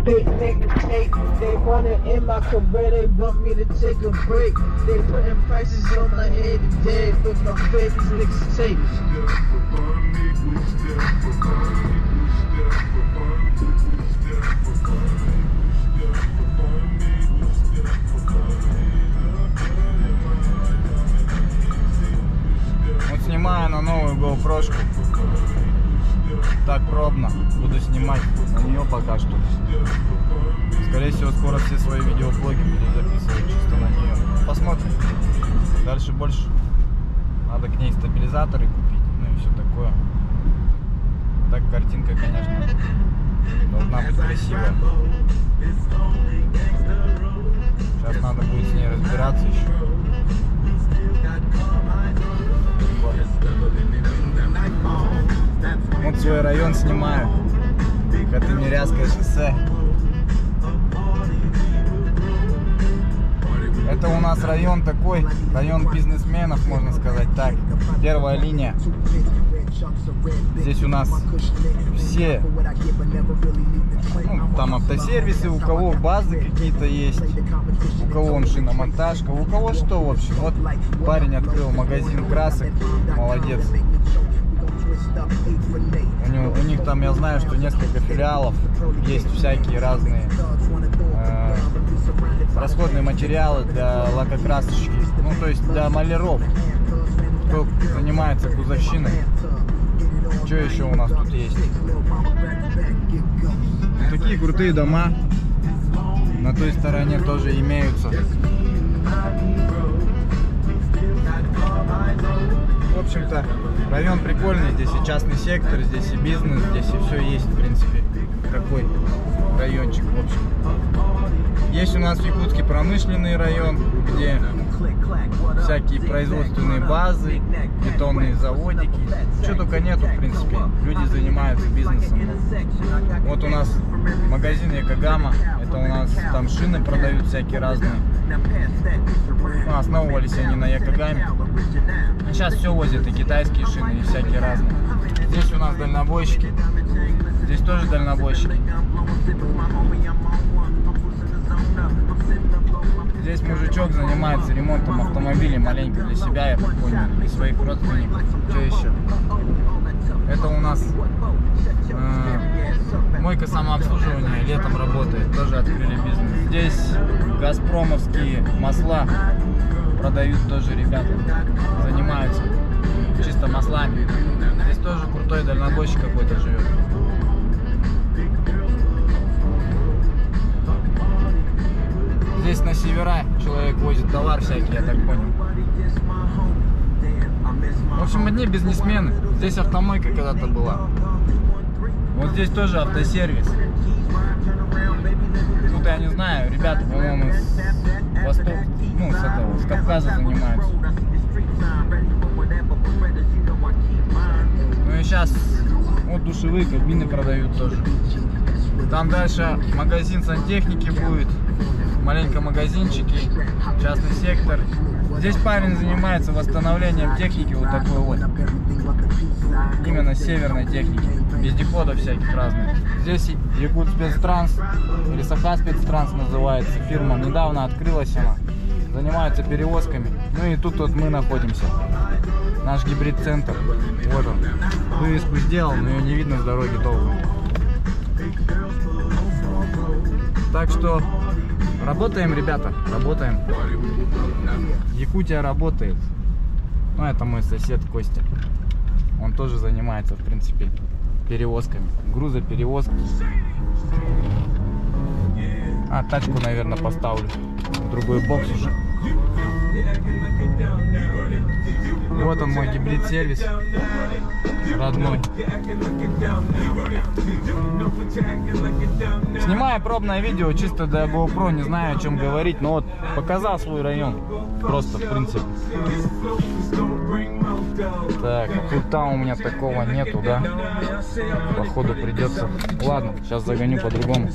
Big niggas hate, they wanna end my career, they want me to take a break. They putting prices on my head today, but my favorite niggas take. Вот снимаю на новую GoPro-шку. Так пробно. Буду снимать на нее пока что. Скорее всего, скоро все свои видеоблоги буду записывать чисто на нее. Посмотрим. Дальше больше. Надо к ней стабилизаторы купить. Ну и все такое. Так картинка, конечно, должна быть красивая. Сейчас надо будет с ней разбираться еще. Вот свой район снимаю. Это Мирязское шоссе. Это у нас район такой, район бизнесменов, можно сказать так. Первая линия. Здесь у нас все, ну, там автосервисы, у кого базы какие-то есть, у кого он шиномонтажка, у кого что, в общем. Вот парень открыл магазин красок, молодец. У них там, я знаю, что несколько филиалов, есть всякие разные расходные материалы для лакокрасочки, ну то есть для маляров, кто занимается кузовщиной. Что еще у нас тут есть? Такие крутые дома на той стороне тоже имеются. В общем-то, район прикольный, здесь и частный сектор, здесь и бизнес, здесь и все есть, в принципе. Такой райончик, в общем. Есть у нас в Якутске промышленный район, где всякие производственные базы, бетонные заводики. Что только нету, в принципе. Люди занимаются бизнесом. Вот у нас магазин Якогама. Это у нас там шины продают всякие разные. Ну, основывались они на Якогаме. Сейчас все возят, и китайские шины, и всякие разные. Здесь у нас дальнобойщики. Здесь тоже дальнобойщики. Здесь мужичок занимается ремонтом автомобилей маленько для себя, я так понял, для своих родственников. Что еще? Это у нас мойка самообслуживания, летом работает, тоже открыли бизнес. Здесь газпромовские масла продают тоже ребята, занимаются чисто маслами. Здесь тоже крутой дальнобойщик какой-то живет. Здесь на севера человек возит товар всякий, я так понял. В общем, одни бизнесмены. Здесь автомойка когда-то была. Вот здесь тоже автосервис. Тут я не знаю, ребята, по-моему, с Востока, ну, с Кавказа занимаются. Ну и сейчас вот душевые кабины продают тоже. Там дальше магазин сантехники будет. Маленько магазинчики, частный сектор. Здесь парень занимается восстановлением техники, вот такой вот. Именно северной техники, вездеходов всяких разных. Здесь Якутспецтранс, или Сахаспецтранс называется фирма. Недавно открылась она. Занимается перевозками. Ну и тут вот мы находимся. Наш гибрид-центр. Вот он. Вывеску сделал, но ее не видно с дороги толком. Так что работаем, ребята, работаем. Якутия работает. Ну, это мой сосед Костя. Он тоже занимается, в принципе, перевозками. Грузоперевозки. А, тачку, наверное, поставлю в другой бокс уже. Вот он, мой гибрид-сервис. Родной. Снимаю пробное видео чисто для GoPro, не знаю, о чем говорить, но вот показал свой район. Просто, в принципе. Так, а тут там у меня такого нету, да? Походу придется. Ладно, сейчас загоню по-другому.